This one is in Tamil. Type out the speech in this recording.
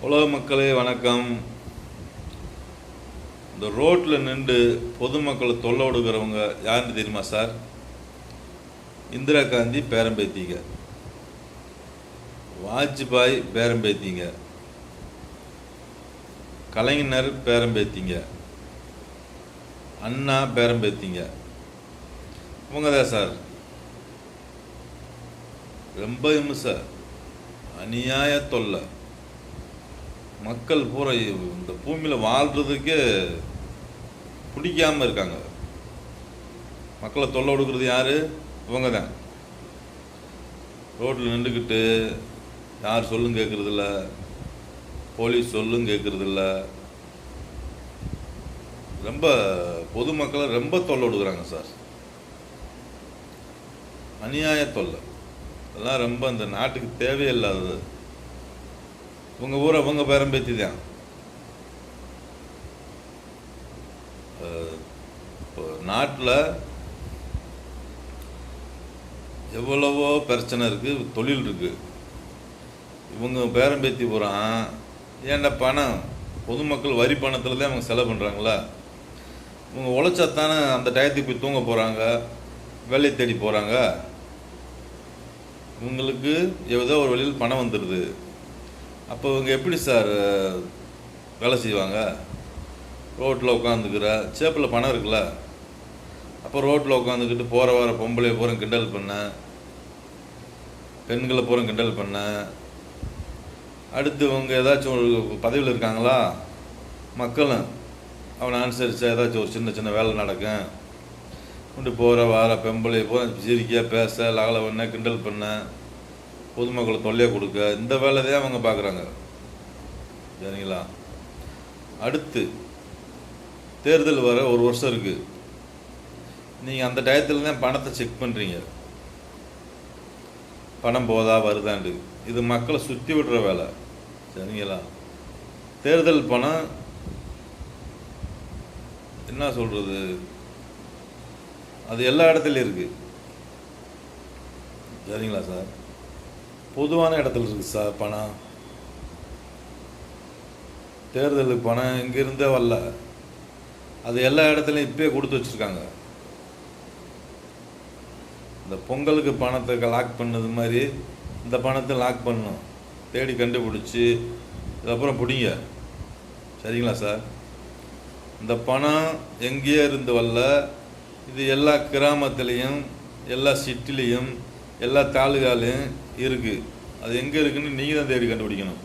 உலக மக்களே வணக்கம். இந்த ரோட்டில் நின்று பொதுமக்களை தொல்லை விடுக்கிறவங்க யாருன்னு தெரியுமா சார்? இந்திரா காந்தி பேரம்பேத்திங்க, வாஜ்பாய் பேரம்பேத்திங்க, கலைஞர் பேரம்பேத்திங்க, அண்ணா பேரம்பேத்திங்க. இவங்க தான் சார். ரொம்ப இம்சை, அநியாய தொல்லை. மக்கள் பூரா இந்த பூமியில் வாழ்கிறதுக்கே பிடிக்காமல் இருக்காங்க. மக்களை தொல்லை கொடுக்குறது யார்? இவங்க தான். ரோட்டில் நின்றுக்கிட்டு யார் சொல்லும் கேட்குறதில்ல, போலீஸ் சொல்லும் கேட்குறதில்ல. ரொம்ப பொதுமக்களை ரொம்ப தொல்லை கொடுக்குறாங்க சார். அநியாய தொல்லை. இதெல்லாம் ரொம்ப இந்த நாட்டுக்கு தேவையில்லாதது. உங்கள் ஊரை அவங்க பேரம்பேத்தி தான். இப்போ நாட்டில் எவ்வளவோ பிரச்சனை இருக்குது, தொழில் இருக்குது. இவங்க பேரம்பேத்தி போகிறான். ஏன்டா பணம் பொதுமக்கள் வரி பணத்தில் தான் அவங்க செலவு பண்ணுறாங்களா? இவங்க உழைச்சாத்தானே அந்த டயத்துக்கு போய் தூங்க போகிறாங்க, வேலையை தேடி போகிறாங்க. இவங்களுக்கு ஏதோ ஒரு வழியில் பணம் வந்துடுது. அப்போ இவங்க எப்படி சார் வேலை செய்வாங்க? ரோட்டில் உட்காந்துக்கிற சேப்பில் பணம் இருக்குல்ல, அப்போ ரோட்டில் உட்காந்துக்கிட்டு போகிற வர பொம்பளை பூரா கிண்டல் பண்ண, பெண்களை பூரா கிண்டல் பண்ண. அடுத்து இவங்க ஏதாச்சும் ஒரு பதவியில் இருக்காங்களா, மக்களும் அவனை அனுசரித்தா ஏதாச்சும் ஒரு சின்ன சின்ன வேலை நடக்கும். கொண்டு போகிற வர பெம்பளை பூரா சிரிக்க, பேச, லகலை பண்ண, கிண்டல் பண்ண, பொதுமக்களை தொல்லையை கொடுக்க, இந்த வேலை தான் அவங்க பார்க்குறாங்க. சரிங்களா? அடுத்து தேர்தல் வர ஒரு வருஷம் இருக்குது. நீங்கள் அந்த டயத்தில் தான் பணத்தை செக் பண்ணுறீங்க, பணம் போதா வருதாண்டு. இது மக்களை சுற்றி விடுற வேலை. சரிங்களா? தேர்தல் பணம் என்ன சொல்கிறது, அது எல்லா இடத்துலையும் இருக்குது. சரிங்களா சார்? பொதுவான இடத்துல இருக்குது சார் பணம். தேர்தலுக்கு பணம் இங்கிருந்தே வரல, அது எல்லா இடத்துலையும் இப்போயே கொடுத்து வச்சுருக்காங்க. இந்த பொங்கலுக்கு பணத்தை லாக் பண்ணது மாதிரி இந்த பணத்தை லாக் பண்ணணும், தேடி கண்டுபிடிச்சி இதுக்கப்புறம் பிடிங்க. சரிங்களா சார்? இந்த பணம் எங்கேயே இருந்து வரல, இது எல்லா கிராமத்துலேயும், எல்லா சிட்டிலையும், எல்லா தாலுகாலையும் இருக்குது. அது எங்கே இருக்குன்னு நீங்கள் தான் தேடி கண்டுபிடிக்கணும்.